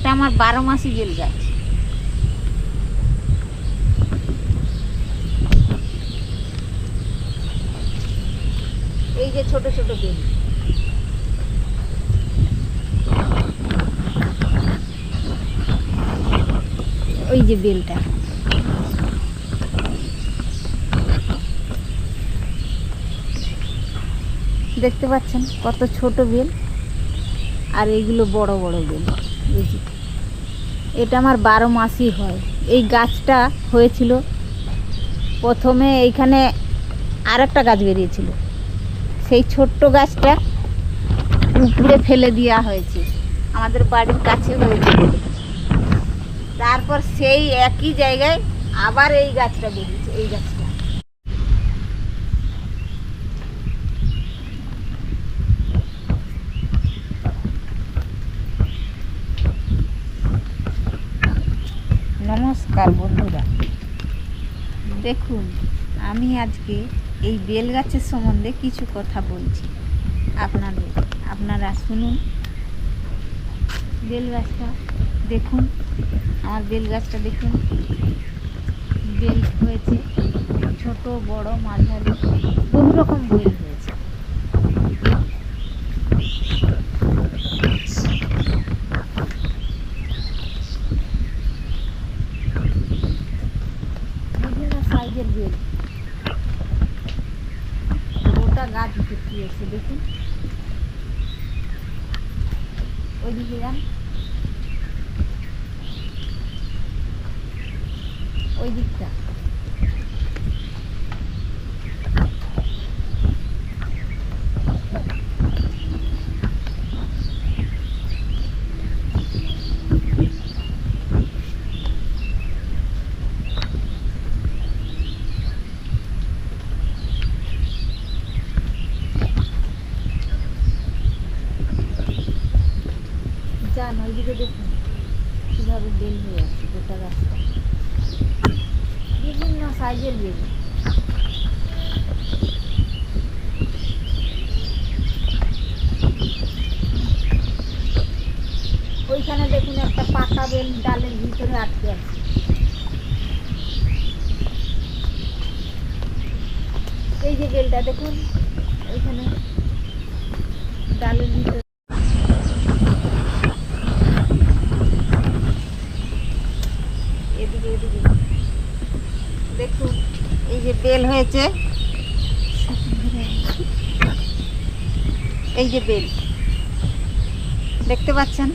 এটা আমার 12 মাসি বেল গাছ। এই যে ছোট ছোট বেল, ওই যে বেলটা, দেখতে পাচ্ছেন কত ছোট বেল, আর এইগুলো বড় বড় বেল। এটা আমার 12 মাসই হয়। এই গাছটা হয়েছিল প্রথমে, এইখানে আরেকটা গাছ বেরিয়েছিল, সেই ছোট্ট গাছটা উপরে ফেলে দেওয়া হয়েছে, আমাদের বাড়ির কাছে হয়েছিল। তারপর সেই একই জায়গায় আবার এই গাছটা বেরিয়েছে, এই গাছটা। নমস্কার বন্ধুরা, দেখুন আমি আজকে এই বেল গাছের সম্বন্ধে কিছু কথা বলছি আপনারা শুনুন। বেল গাছটা দেখুন, আমার বেল গাছটা দেখুন, বেল হয়েছে ছোট বড় মাঝারি, বহু রকম বেল হয়েছে। বিভিন্ন সাইজের বেল, গোটা গাছ ভর্তি আছে। দেখুন ওইদিকে যান, ওই দিকটা যান, ওইদিকে দেখুন কীভাবে বেল হয়ে আছে গোটা গাছটা, বিভিন্ন সাইজের বেল। ওইখানে দেখুন একটা পাকা বেল ডালের ভিতরে আটকে আছে। এই যে বেলটা দেখুন, ওইখানে ডালের ভিতরে। এদিকে এদিকে দেখুন, এই যে বেল হয়েছে, এই যে বেল দেখতে পাচ্ছেন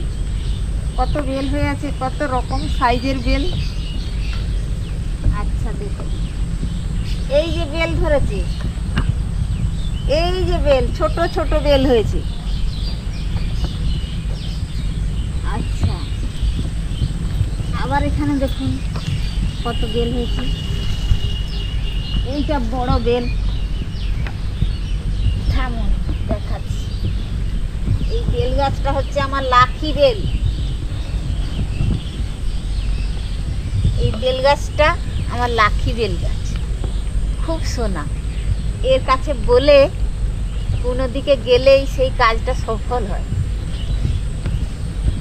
কত বেল হয়ে আছে, কত রকম সাইজের বেল। আচ্ছা দেখুন, এই যে বেল ধরেছে, এই যে বেল ছোট ছোট বেল হয়েছে। আচ্ছা আবার এখানে দেখুন কত বেল হয়েছে, এইটা বড় বেল। থামুন দেখাচ্ছি, এই বেল গাছটা হচ্ছে আমার লাকি বেল। এই বেল গাছটা আমার লাকি বেল গাছ, খুব সোনা। এর কাছে বলে কোনো দিকে গেলেই সেই কাজটা সফল হয়।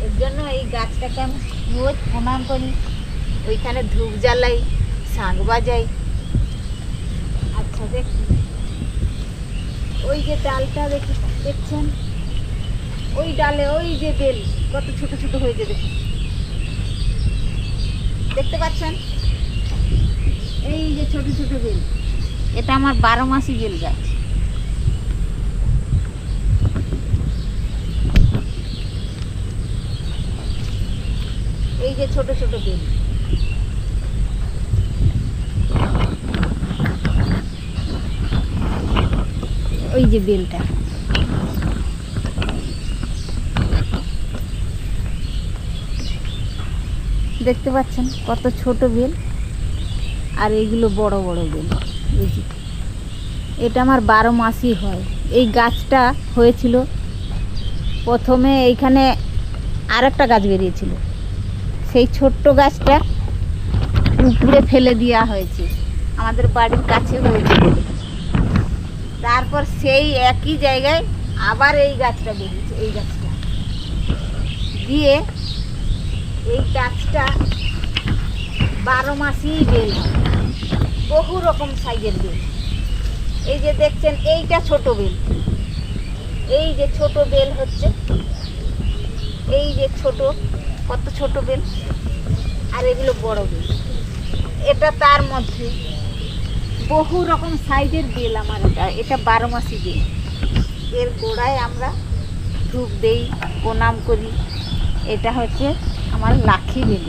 এর জন্য এই গাছটাকে আমি রোজ প্রণাম করি, ওইখানে ধূপ জ্বালাই, শাঁখ বাজাই। আচ্ছা দেখুন, ওই যে ডালটা দেখছেন, ওই ডালে ওই যে বেল কত ছোট ছোট হয়েছে দেখুন, দেখতে পাচ্ছেন? এই যে ছোট ছোট বেল, এটা আমার 12 মাসি বেল গাছ। এই যে ছোট ছোট বেল, ওই যে বেলটা দেখতে পাচ্ছেন কত ছোট বেল, আর এইগুলো বড় বড় বেল। এই যে এটা আমার 12 মাসই হয়। এই গাছটা হয়েছিল প্রথমে, এইখানে আরেকটা গাছ বেরিয়েছিল, সেই ছোট্ট গাছটা উপরে ফেলে দেওয়া হয়েছে, আমাদের বাড়ির কাছে হয়েছিল। তারপর সেই একই জায়গায় আবার এই গাছটা বেরিয়েছে, এই গাছটা দিয়ে এই গাছটা 12 মাসই বেল হয়, বহু রকম সাইজের বেল। এই যে দেখছেন এইটা ছোট বেল, এই যে ছোট বেল হচ্ছে, এই যে ছোট, কত ছোট বেল, আর এগুলো বড় বেল। এটা তার মধ্যে বহু রকম সাইজের বেল আমার। এটা 12 মাসি বেল। এর গোড়ায় আমরা ধূপ দেই, প্রণাম করি। এটা হচ্ছে আমার লাক্ষী বেল।